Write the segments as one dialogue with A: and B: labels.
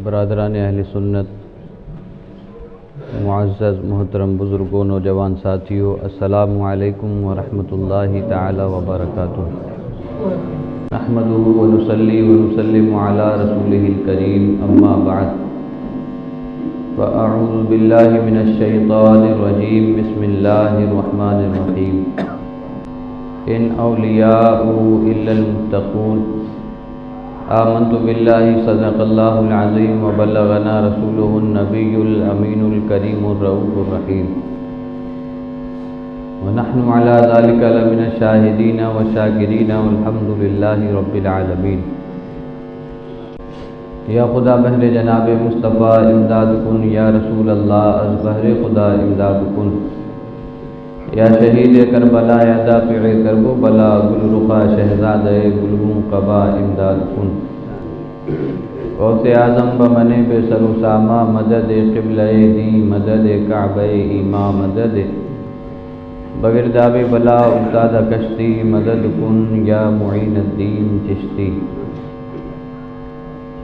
A: برادران اہل سنت، معزز محترم بزرگوں، نوجوان ساتھیوں، السلام علیکم ورحمۃ اللہ تعالی وبرکاتہ۔ نحمده ونصلي ونسلم على رسوله الكريم، اما بعد فاعوذ باللہ من الشیطان الرجیم، بسم اللہ الرحمن الرحیم۔ ان اولیاء الا المتقون، آمنت باللہ صدق اللہ العظیم وبلغنا رسولہ النبی الامین الکریم الرؤوف الرحیم، ونحن على ذلك لمن الشاہدین والشاکرین والحمد للہ رب العالمین۔ یا خدا بہر جناب مصطفیٰ امداد کن، یا رسول اللہ از بہر خدا امداد کن، یا شہید کربلا یا دافع کرب و بلا، گل رخا شہزاد گلگون قبا امداد کن۔ غوث اعظم بمن بے سر و سامہ، مدد قبلہ دی، مدد کعبہ ایما، مدد بگرداب بلا افتاد کشتی، مدد کن یا معین الدین چشتی۔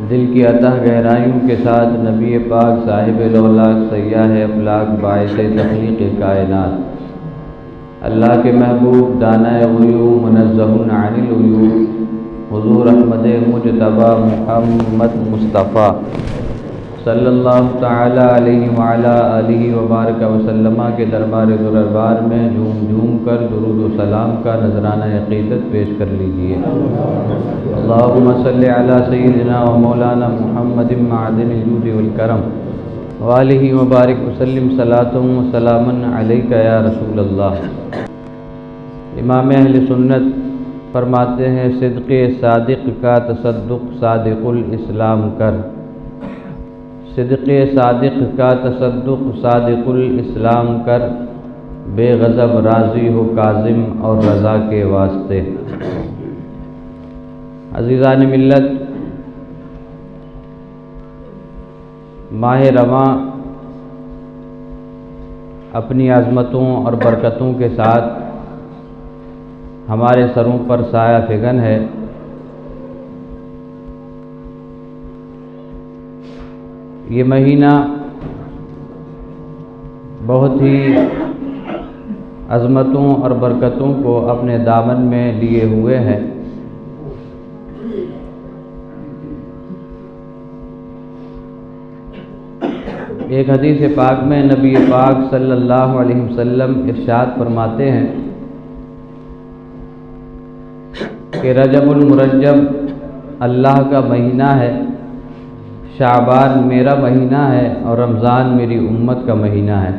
A: دل کی عطا گہرائیوں کے ساتھ نبی پاک صاحب لولاک سیاح افلاک باعث تخلیق کائنات، اللہ کے محبوب دانہ غیوب منزہ عن العیوب، حضور احمد مجتبی محمد مصطفیٰ صلی اللہ تعالی علیہ وعلی آلہ وبارک وسلم کے دربار میں جھوم جھوم کر درود و سلام کا نذرانہ عقیدت پیش کر لیجیے۔ اللہم صلی علی سیدنا و مولانا محمد معدن الجود والکرم وآلہ وبارک وسلم، صلاۃ و سلاما علیک یا رسول اللہ۔ امام اہل سنت فرماتے ہیں، صدق صادق کا تصدق صادق الاسلام کر، صدق صادق کا تصدق صادق الاسلام کر، بے غضب راضی ہو کاظم اور رضا کے واسطے۔ عزیزان ملت، ماہ رواں اپنی عظمتوں اور برکتوں کے ساتھ ہمارے سروں پر سایہ فگن ہے۔ یہ مہینہ بہت ہی عظمتوں اور برکتوں کو اپنے دامن میں لیے ہوئے ہے۔ ایک حدیث پاک میں نبی پاک صلی اللہ علیہ وسلم ارشاد فرماتے ہیں کہ رجب المرجب اللہ کا مہینہ ہے، شعبان میرا مہینہ ہے، اور رمضان میری امت کا مہینہ ہے۔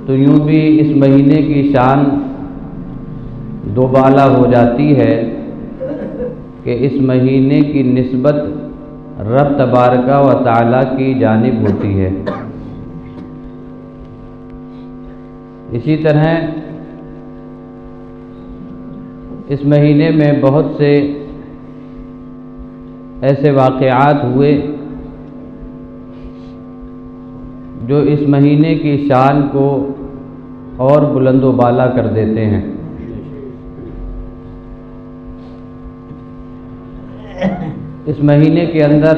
A: تو یوں بھی اس مہینے کی شان دو بالا ہو جاتی ہے کہ اس مہینے کی نسبت رب تبارک و تعالی کی جانب ہوتی ہے۔ اسی طرح اس مہینے میں بہت سے ایسے واقعات ہوئے جو اس مہینے کی شان کو اور بلند و بالا کر دیتے ہیں۔ اس مہینے کے اندر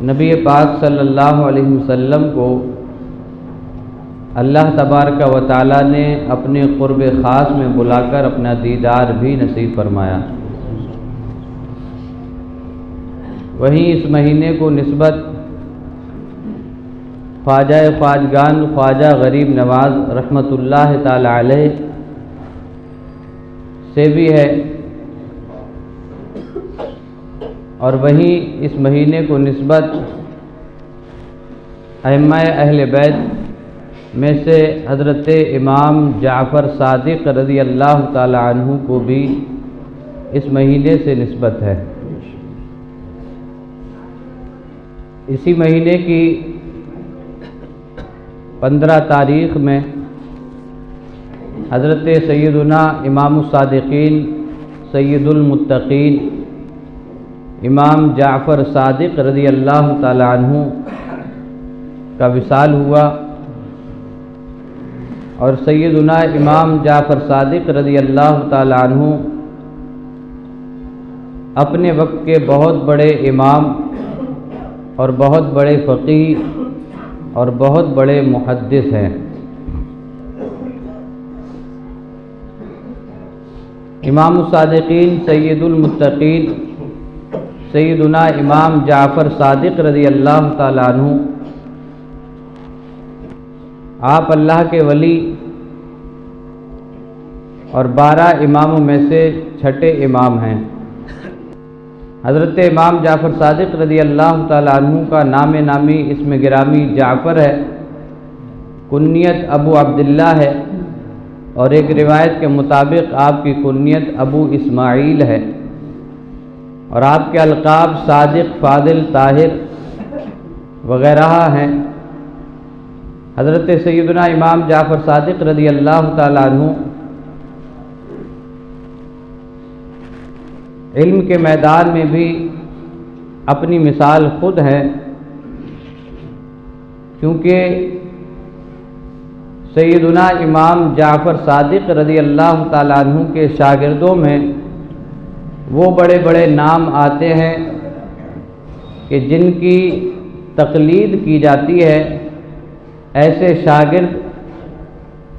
A: نبی پاک صلی اللہ علیہ وسلم کو اللہ تبارک و تعالی نے اپنے قرب خاص میں بلا کر اپنا دیدار بھی نصیب فرمایا۔ وہیں اس مہینے کو نسبت خواجہ خواجگان خواجہ غریب نواز رحمۃ اللہ تعالی علیہ سے بھی ہے، اور وہیں اس مہینے کو نسبت ائمہ اہل بیت میں سے حضرت امام جعفر صادق رضی اللہ تعالی عنہ کو بھی اس مہینے سے نسبت ہے۔ اسی مہینے کی 15 تاریخ میں حضرت سیدنا امام الصادقین سید المتقین امام جعفر صادق رضی اللہ تعالی عنہ کا وصال ہوا، اور سیدنا امام جعفر صادق رضی اللہ تعالی عنہ اپنے وقت کے بہت بڑے امام اور بہت بڑے فقیہ اور بہت بڑے محدث ہیں۔ امام الصادقین سید المتقین سیدنا امام جعفر صادق رضی اللہ تعالیٰ عنہ، آپ اللہ کے ولی اور 12 اماموں میں سے چھٹے امام ہیں۔ حضرت امام جعفر صادق رضی اللہ تعالیٰ عنہ کا نام نامی اسم گرامی جعفر ہے، کنیت ابو عبداللہ ہے، اور ایک روایت کے مطابق آپ کی کنیت ابو اسماعیل ہے، اور آپ کے القاب صادق، فاضل، طاہر وغیرہ ہیں۔ حضرت سیدنا امام جعفر صادق رضی اللہ تعالیٰ عنہ علم کے میدان میں بھی اپنی مثال خود ہے، کیونکہ سیدنا امام جعفر صادق رضی اللہ تعالیٰ عنہ کے شاگردوں میں وہ بڑے بڑے نام آتے ہیں کہ جن کی تقلید کی جاتی ہے، ایسے شاگرد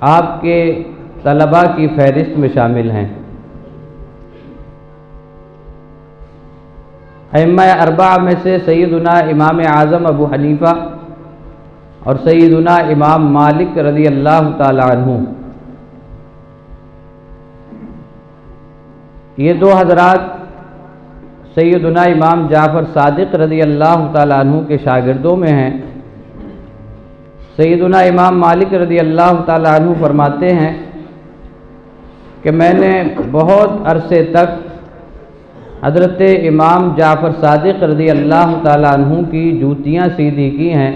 A: آپ کے طلباء کی فہرست میں شامل ہیں۔ ائمہ اربعہ میں سے سیدنا امام اعظم ابو حنیفہ اور سیدنا امام مالک رضی اللہ تعالی عنہ، یہ دو حضرات سیدنا امام جعفر صادق رضی اللہ تعالی عنہ کے شاگردوں میں ہیں۔ سیدنا امام مالک رضی اللہ تعالی عنہ فرماتے ہیں کہ میں نے بہت عرصے تک حضرت امام جعفر صادق رضی اللہ تعالیٰ عنہ کی جوتیاں سیدھی کی ہیں،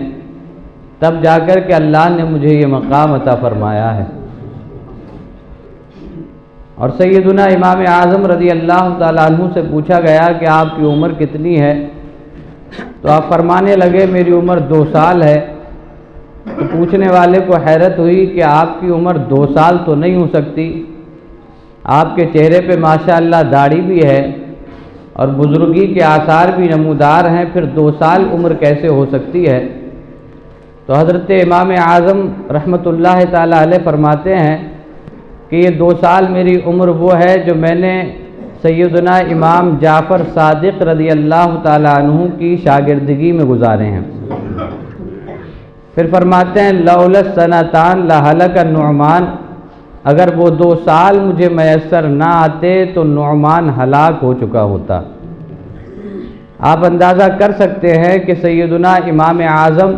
A: تب جا کر کہ اللہ نے مجھے یہ مقام عطا فرمایا ہے۔ اور سیدنا امام اعظم رضی اللہ تعالیٰ عنہ سے پوچھا گیا کہ آپ کی عمر کتنی ہے؟ تو آپ فرمانے لگے میری عمر 2 سال ہے۔ تو پوچھنے والے کو حیرت ہوئی کہ آپ کی عمر 2 سال تو نہیں ہو سکتی، آپ کے چہرے پہ ماشاءاللہ داڑھی بھی ہے اور بزرگی کے آثار بھی نمودار ہیں، پھر 2 سال عمر کیسے ہو سکتی ہے؟ تو حضرت امام اعظم رحمۃ اللہ تعالی علیہ فرماتے ہیں کہ یہ 2 سال میری عمر وہ ہے جو میں نے سیدنا امام جعفر صادق رضی اللہ تعالی عنہ کی شاگردگی میں گزارے ہیں۔ پھر فرماتے ہیں لولا السنتان لہلک النعمان، اگر وہ 2 سال مجھے میسر نہ آتے تو نعمان ہلاک ہو چکا ہوتا۔ آپ اندازہ کر سکتے ہیں کہ سیدنا امام اعظم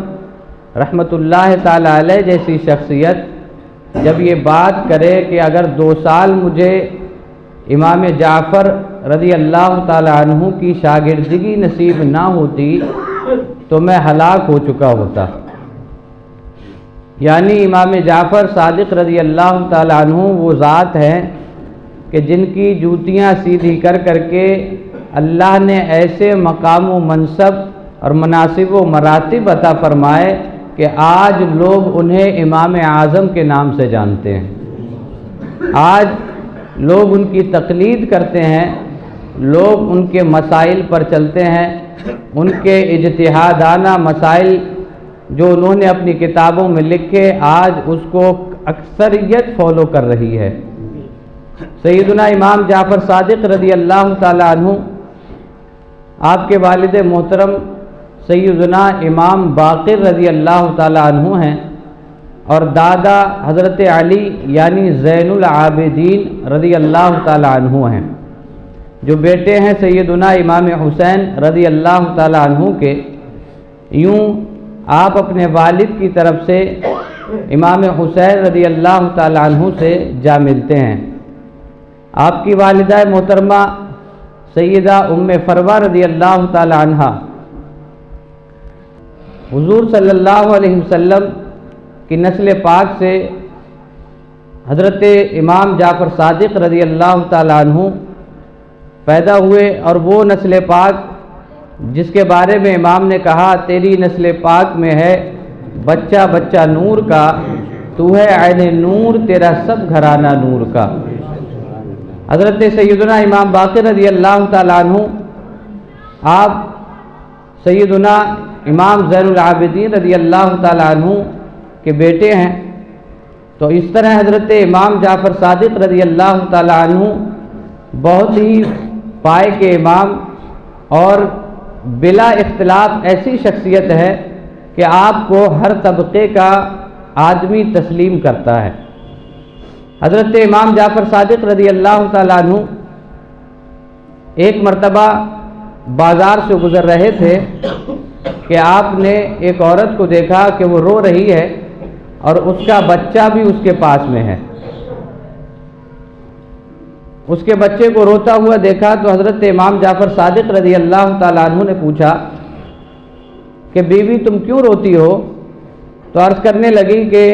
A: رحمۃ اللہ تعالی علیہ جیسی شخصیت جب یہ بات کرے کہ اگر 2 سال مجھے امام جعفر رضی اللہ تعالی عنہ کی شاگردگی نصیب نہ ہوتی تو میں ہلاک ہو چکا ہوتا۔ یعنی امام جعفر صادق رضی اللہ تعالی عنہ وہ ذات ہیں کہ جن کی جوتیاں سیدھی کر کر کے اللہ نے ایسے مقام و منصب اور مناصب و مراتب عطا فرمائے کہ آج لوگ انہیں امام اعظم کے نام سے جانتے ہیں۔ آج لوگ ان کی تقلید کرتے ہیں، لوگ ان کے مسائل پر چلتے ہیں، ان کے اجتہادانہ مسائل جو انہوں نے اپنی کتابوں میں لکھے آج اس کو اکثریت فالو کر رہی ہے۔ سیدنا امام جعفر صادق رضی اللہ تعالی عنہ آپ کے والد محترم سیدنا امام باقر رضی اللہ تعالی عنہ ہیں، اور دادا حضرت علی یعنی زین العابدین رضی اللہ تعالی عنہ ہیں، جو بیٹے ہیں سیدنا امام حسین رضی اللہ تعالی عنہ کے۔ یوں آپ اپنے والد کی طرف سے امام حسین رضی اللہ تعالی عنہ سے جا ملتے ہیں۔ آپ کی والدہ محترمہ سیدہ ام فروہ رضی اللہ تعالی عنہ حضور صلی اللہ علیہ وسلم کی نسل پاک سے حضرت امام جعفر صادق رضی اللہ تعالی عنہ پیدا ہوئے، اور وہ نسل پاک جس کے بارے میں امام نے کہا تیری نسل پاک میں ہے بچہ بچہ نور کا، تو ہے عین نور، تیرا سب گھرانہ نور کا۔ حضرت سیدنا امام باقر رضی اللہ تعالیٰ عنہ آپ سیدنا امام زین العابدین رضی اللہ تعالیٰ عنہ کے بیٹے ہیں، تو اس طرح حضرت امام جعفر صادق رضی اللہ تعالیٰ عنہ بہت ہی پائے کے امام اور بلا اختلاف ایسی شخصیت ہے کہ آپ کو ہر طبقے کا آدمی تسلیم کرتا ہے۔ حضرت امام جعفر صادق رضی اللہ تعالیٰ عنہ ایک مرتبہ بازار سے گزر رہے تھے کہ آپ نے ایک عورت کو دیکھا کہ وہ رو رہی ہے اور اس کا بچہ بھی اس کے پاس میں ہے۔ اس کے بچے کو روتا ہوا دیکھا تو حضرت امام جعفر صادق رضی اللہ تعالیٰ عنہ نے پوچھا کہ بیوی تم کیوں روتی ہو؟ تو عرض کرنے لگی کہ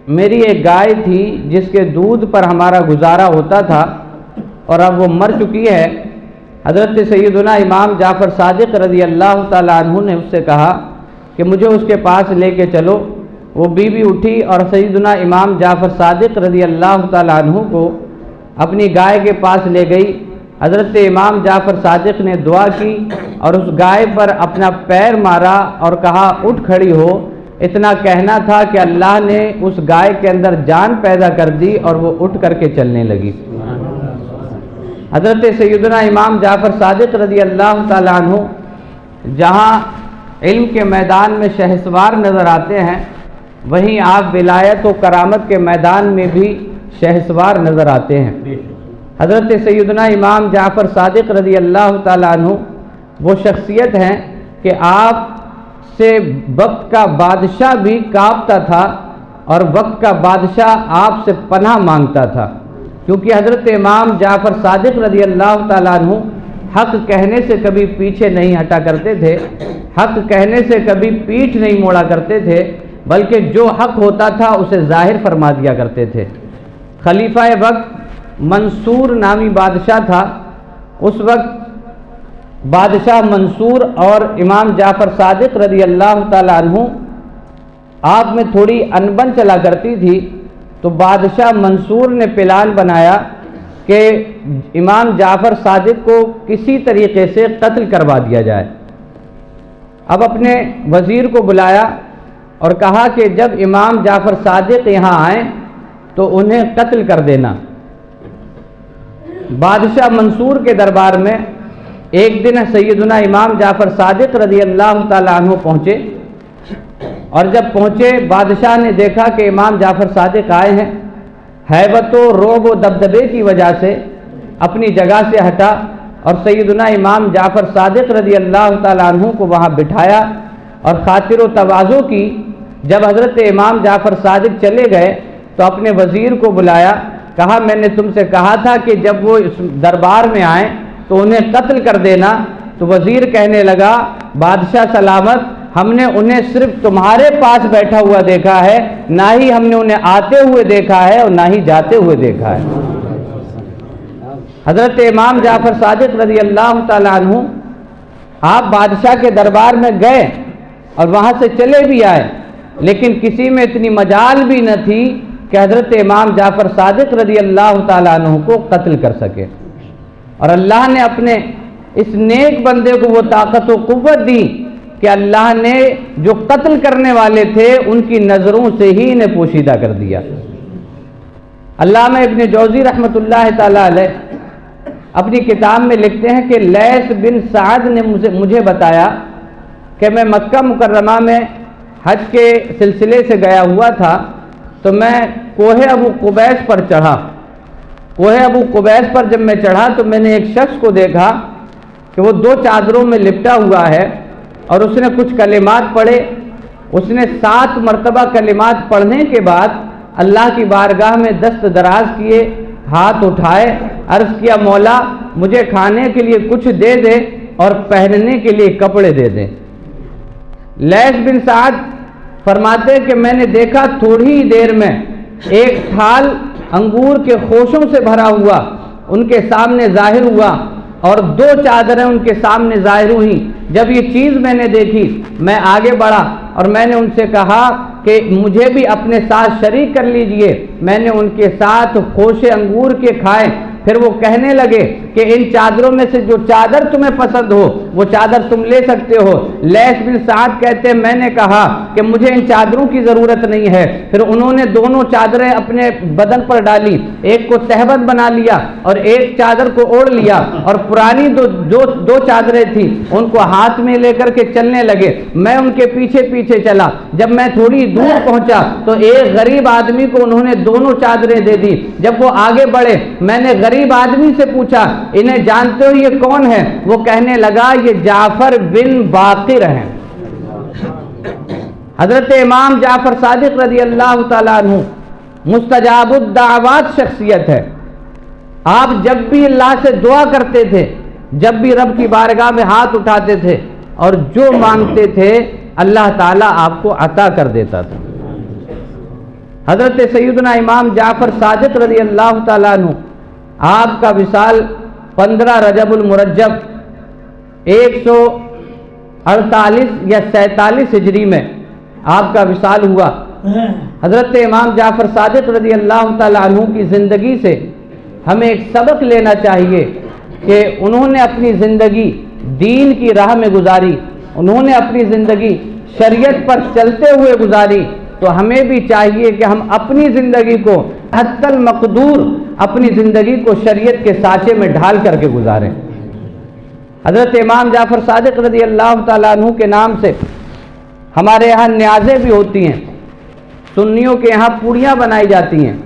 A: میری ایک گائے تھی جس کے دودھ پر ہمارا گزارا ہوتا تھا اور اب وہ مر چکی ہے۔ حضرت سیدنا امام جعفر صادق رضی اللہ تعالیٰ عنہ نے اس سے کہا کہ مجھے اس کے پاس لے کے چلو۔ وہ بیوی اٹھی اور سیدنا امام جعفر صادق رضی اللہ تعالیٰ عنہ کو اپنی گائے کے پاس لے گئی۔ حضرت امام جعفر صادق نے دعا کی اور اس گائے پر اپنا پیر مارا اور کہا اٹھ کھڑی ہو۔ اتنا کہنا تھا کہ اللہ نے اس گائے کے اندر جان پیدا کر دی اور وہ اٹھ کر کے چلنے لگی۔ حضرت سیدنا امام جعفر صادق رضی اللہ تعالیٰ عنہ جہاں علم کے میدان میں شہسوار نظر آتے ہیں، وہیں آپ ولایت و کرامت کے میدان میں بھی شہسوار نظر آتے ہیں۔ حضرت سیدنا امام جعفر صادق رضی اللہ تعالیٰ عنہ وہ شخصیت ہیں کہ آپ سے وقت کا بادشاہ بھی کانپتا تھا اور وقت کا بادشاہ آپ سے پناہ مانگتا تھا، کیونکہ حضرت امام جعفر صادق رضی اللہ تعالیٰ عنہ حق کہنے سے کبھی پیچھے نہیں ہٹا کرتے تھے، حق کہنے سے کبھی پیٹھ نہیں موڑا کرتے تھے، بلکہ جو حق ہوتا تھا اسے ظاہر فرما دیا کرتے تھے۔ خلیفہ وقت منصور نامی بادشاہ تھا۔ اس وقت بادشاہ منصور اور امام جعفر صادق رضی اللہ تعالیٰ عنہ آپ میں تھوڑی انبن چلا کرتی تھی، تو بادشاہ منصور نے پلان بنایا کہ امام جعفر صادق کو کسی طریقے سے قتل کروا دیا جائے۔ اب اپنے وزیر کو بلایا اور کہا کہ جب امام جعفر صادق یہاں آئیں تو انہیں قتل کر دینا۔ بادشاہ منصور کے دربار میں ایک دن سیدنا امام جعفر صادق رضی اللہ تعالیٰ عنہ پہنچے، اور جب پہنچے بادشاہ نے دیکھا کہ امام جعفر صادق آئے ہیں، ہیبت و رعب و دبدبے کی وجہ سے اپنی جگہ سے ہٹا اور سیدنا امام جعفر صادق رضی اللہ تعالیٰ عنہ کو وہاں بٹھایا اور خاطر و تواضع کی۔ جب حضرت امام جعفر صادق چلے گئے تو اپنے وزیر کو بلایا، کہا میں نے تم سے کہا تھا کہ جب وہ اس دربار میں آئیں تو انہیں قتل کر دینا۔ تو وزیر کہنے لگا بادشاہ سلامت، ہم نے انہیں صرف تمہارے پاس بیٹھا ہوا دیکھا ہے، نہ ہی ہم نے انہیں آتے ہوئے دیکھا ہے اور نہ ہی جاتے ہوئے دیکھا ہے۔ حضرت امام جعفر صادق رضی اللہ تعالیٰ عنہ آپ بادشاہ کے دربار میں گئے اور وہاں سے چلے بھی آئے، لیکن کسی میں اتنی مجال بھی نہ تھی کہ حضرت امام جعفر صادق رضی اللہ تعالیٰ عنہ کو قتل کر سکے، اور اللہ نے اپنے اس نیک بندے کو وہ طاقت و قوت دی کہ اللہ نے جو قتل کرنے والے تھے ان کی نظروں سے ہی انہیں پوشیدہ کر دیا۔ علامہ ابن جوزی رحمۃ اللہ تعالیٰ علیہ اپنی کتاب میں لکھتے ہیں کہ لیث بن سعد نے مجھے بتایا کہ میں مکہ مکرمہ میں حج کے سلسلے سے گیا ہوا تھا، تو میں کوہ ابو قبیس پر چڑھا۔ کوہ ابو قبیس پر جب میں چڑھا تو میں نے ایک شخص کو دیکھا کہ وہ 2 چادروں میں لپٹا ہوا ہے اور اس نے کچھ کلمات پڑھے۔ اس نے 7 مرتبہ کلمات پڑھنے کے بعد اللہ کی بارگاہ میں دست دراز کیے، ہاتھ اٹھائے، عرض کیا مولا مجھے کھانے کے لیے کچھ دے دے اور پہننے کے لیے کپڑے دے دے۔ لیث بن سعد فرماتے کہ میں نے دیکھا تھوڑی ہی دیر میں ایک تھال انگور کے خوشوں سے بھرا ہوا ان کے سامنے ظاہر ہوا اور 2 چادریں ان کے سامنے ظاہر ہوئیں۔ جب یہ چیز میں نے دیکھی میں آگے بڑھا اور میں نے ان سے کہا کہ مجھے بھی اپنے ساتھ شریک کر لیجئے۔ میں نے ان کے ساتھ خوشے انگور کے کھائے پھر وہ کہنے لگے کہ ان چادروں میں سے جو چادر تمہیں پسند ہو وہ چادر تم لے سکتے ہو۔ لیث بن سعد کہتے ہیں میں نے کہا کہ مجھے ان چادروں کی ضرورت نہیں ہے۔ پھر انہوں نے دونوں چادریں اپنے بدن پر ڈالی، ایک کو تہبند بنا لیا اور ایک چادر کو اوڑھ لیا، اور پرانی دو چادریں تھیں ان کو ہاتھ میں لے کر کے چلنے لگے۔ میں ان کے پیچھے پیچھے چلا، جب میں تھوڑی دور پہنچا تو ایک غریب آدمی کو انہوں نے دونوں چادریں دے دی۔ جب وہ آگے بڑھے میں نے غریب آدمی سے پوچھا انہیں جانتے ہو یہ کون ہے؟ وہ کہنے لگا یہ جعفر بن باقر ہیں۔ حضرت امام جعفر صادق رضی اللہ تعالیٰ عنہ مستجاب الدعوات شخصیت ہے۔ آپ جب بھی اللہ سے دعا کرتے تھے، جب بھی رب کی بارگاہ میں ہاتھ اٹھاتے تھے اور جو مانگتے تھے اللہ تعالیٰ آپ کو عطا کر دیتا تھا۔ حضرت سیدنا امام جعفر صادق رضی اللہ تعالیٰ عنہ آپ کا وصال 15 رجب المرجب 148 یا 47 ہجری میں آپ کا وصال ہوا۔ حضرت امام جعفر صادق رضی اللہ تعالیٰ عنہ کی زندگی سے ہمیں ایک سبق لینا چاہیے کہ انہوں نے اپنی زندگی دین کی راہ میں گزاری، انہوں نے اپنی زندگی شریعت پر چلتے ہوئے گزاری، تو ہمیں بھی چاہیے کہ ہم اپنی زندگی کو حتی المقدور اپنی زندگی کو شریعت کے سانچے میں ڈھال کر کے گزاریں۔ حضرت امام جعفر صادق رضی اللہ تعالیٰ عنہ کے نام سے ہمارے یہاں نیازیں بھی ہوتی ہیں، سنیوں کے یہاں پوڑیاں بنائی جاتی ہیں،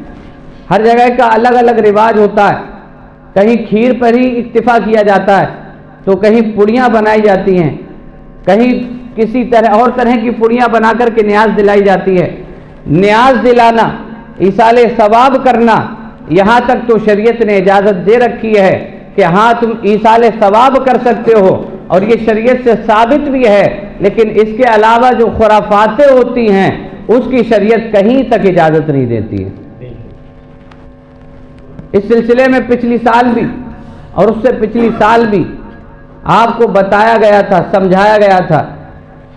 A: ہر جگہ کا الگ الگ رواج ہوتا ہے، کہیں کھیر پر ہی اکتفا کیا جاتا ہے تو کہیں پوڑیاں بنائی جاتی ہیں، کہیں کسی اور طرح کی پوڑیاں بنا کر کے نیاز دلائی جاتی ہے۔ نیاز دلانا، ایصال ثواب کرنا، یہاں تک تو شریعت نے اجازت دے رکھی ہے کہ ہاں تم ایصال ثواب کر سکتے ہو اور یہ شریعت سے ثابت بھی ہے، لیکن اس کے علاوہ جو خرافاتیں ہوتی ہیں اس کی شریعت کہیں تک اجازت نہیں دیتی ہے۔ اس سلسلے میں پچھلی سال بھی اور اس سے پچھلی سال بھی آپ کو بتایا گیا تھا، سمجھایا گیا تھا،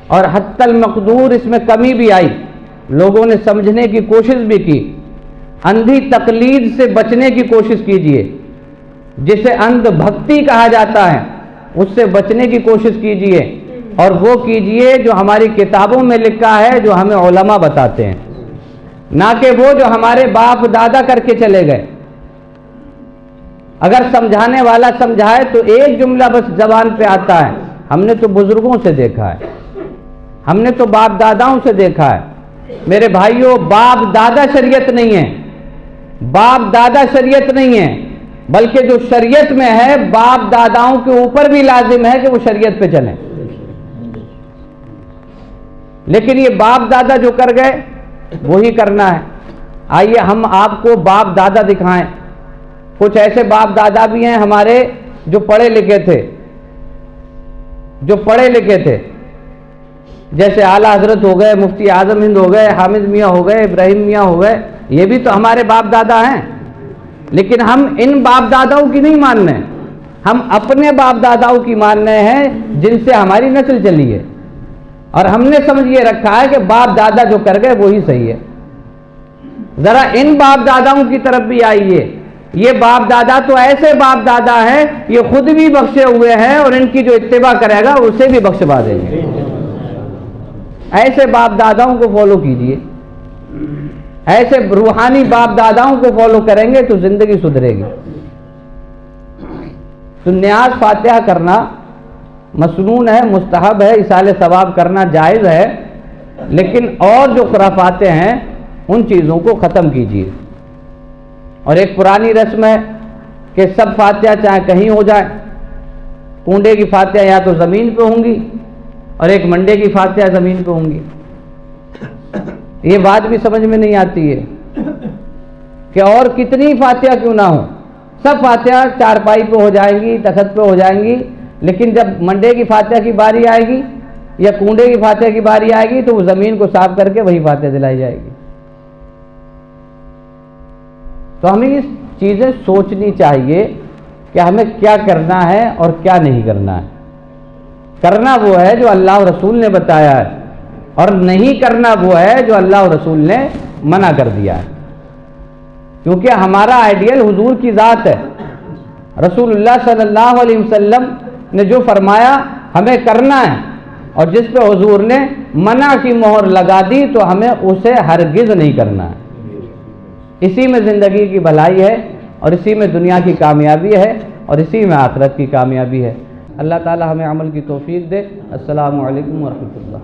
A: اور حتی المقدور اس میں کمی بھی آئی، لوگوں نے سمجھنے کی کوشش بھی کی۔ اندھی تقلید سے بچنے کی کوشش کیجئے، جسے اندھ بھکتی کہا جاتا ہے اس سے بچنے کی کوشش کیجئے، اور وہ کیجئے جو ہماری کتابوں میں لکھا ہے، جو ہمیں علماء بتاتے ہیں، نہ کہ وہ جو ہمارے باپ دادا کر کے چلے گئے۔ اگر سمجھانے والا سمجھائے تو ایک جملہ بس زبان پہ آتا ہے، ہم نے تو بزرگوں سے دیکھا ہے، ہم نے تو باپ داداؤں سے دیکھا ہے۔ میرے بھائیوں، باپ دادا شریعت نہیں ہے، باپ دادا شریعت نہیں ہے، بلکہ جو شریعت میں ہے باپ داداؤں کے اوپر بھی لازم ہے کہ وہ شریعت پہ چلیں۔ لیکن یہ باپ دادا جو کر گئے وہی کرنا ہے۔ آئیے ہم آپ کو باپ دادا دکھائیں۔ کچھ ایسے باپ دادا بھی ہیں ہمارے جو پڑھے لکھے تھے، جیسے اعلیٰ حضرت ہو گئے، مفتی اعظم ہند ہو گئے، حامد میاں ہو گئے، ابراہیم میاں ہو گئے، یہ بھی تو ہمارے باپ دادا ہیں، لیکن ہم ان باپ داداؤں کی نہیں مان رہے، ہم اپنے باپ داداؤں کی مان رہے ہیں جن سے ہماری نسل چلی ہے، اور ہم نے سمجھ یہ رکھا ہے کہ باپ دادا جو کر گئے وہی صحیح ہے۔ ذرا ان باپ داداؤں کی طرف بھی آئیے۔ یہ باپ دادا تو ایسے باپ دادا ہیں، یہ خود بھی بخشے ہوئے ہیں اور ان کی جو اتباع کرے گا اسے بھی بخشوا دیں گے۔ ایسے باپ داداؤں کو فالو کیجئے، ایسے روحانی باپ داداؤں کو فالو کریں گے تو زندگی سدھرے گی۔ تو نیاز فاتحہ کرنا مسنون ہے، مستحب ہے، ایصال ثواب کرنا جائز ہے، لیکن اور جو خرافاتیں ہیں ان چیزوں کو ختم کیجیے۔ اور ایک پرانی رسم ہے کہ سب فاتحہ چاہے کہیں ہو جائے، کنڈے کی فاتحہ یا تو زمین پہ ہوں گی اور ایک منڈے کی فاتحہ زمین پہ ہوں گی۔ یہ بات بھی سمجھ میں نہیں آتی ہے کہ اور کتنی فاتحہ کیوں نہ ہو، سب فاتحہ چارپائی پہ ہو جائیں گی، تخت پہ ہو جائیں گی، لیکن جب منڈے کی فاتحہ کی باری آئے گی یا کنڈے کی فاتحہ کی باری آئے گی تو وہ زمین کو صاف کر کے وہی فاتحہ دلائی جائے گی۔ تو ہمیں یہ چیزیں سوچنی چاہیے کہ ہمیں کیا کرنا ہے اور کیا نہیں کرنا ہے۔ کرنا وہ ہے جو اللہ اور رسول نے بتایا ہے، اور نہیں کرنا وہ ہے جو اللہ اور رسول نے منع کر دیا ہے، کیونکہ ہمارا آئیڈیل حضور کی ذات ہے،
B: رسول اللہ صلی اللہ علیہ وسلم نے جو فرمایا ہمیں کرنا ہے، اور جس پہ حضور نے منع کی مہر لگا دی تو ہمیں اسے ہرگز نہیں کرنا ہے۔ اسی میں زندگی کی بھلائی ہے، اور اسی میں دنیا کی کامیابی ہے، اور اسی میں آخرت کی کامیابی ہے۔ اللہ تعالی ہمیں عمل کی توفیق دے۔ السلام علیکم ورحمۃ اللہ۔